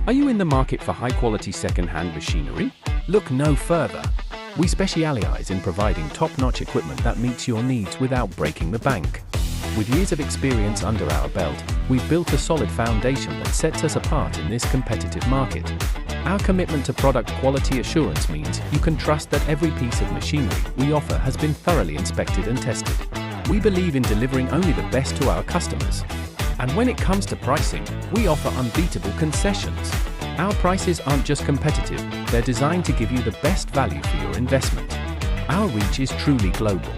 Are you in the market for high-quality second-hand machinery? Look no further. We specialize in providing top-notch equipment that meets your needs without breaking the bank. With years of experience under our belt, we've built a solid foundation that sets us apart in this competitive market. Our commitment to product quality assurance means you can trust that every piece of machinery we offer has been thoroughly inspected and tested. We believe in delivering only the best to our customers. And when it comes to pricing, we offer unbeatable concessions. Our prices aren't just competitive, they're designed to give you the best value for your investment. Our reach is truly global.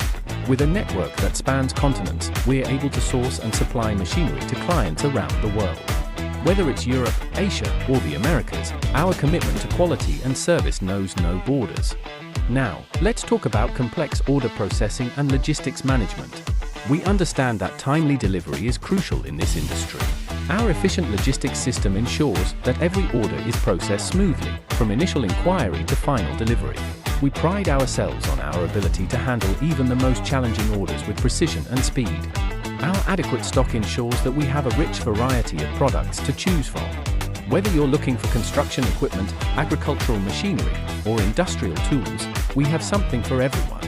With a network that spans continents, we're able to source and supply machinery to clients around the world. Whether it's Europe, Asia, or the Americas, our commitment to quality and service knows no borders. Now, let's talk about complex order processing and logistics management. We understand that timely delivery is crucial in this industry. Our efficient logistics system ensures that every order is processed smoothly, from initial inquiry to final delivery. We pride ourselves on our ability to handle even the most challenging orders with precision and speed. Our adequate stock ensures that we have a rich variety of products to choose from. Whether you're looking for construction equipment, agricultural machinery, or industrial tools, we have something for everyone.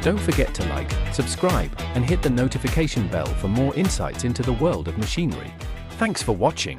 Don't forget to like, subscribe, and hit the notification bell for more insights into the world of machinery. Thanks for watching.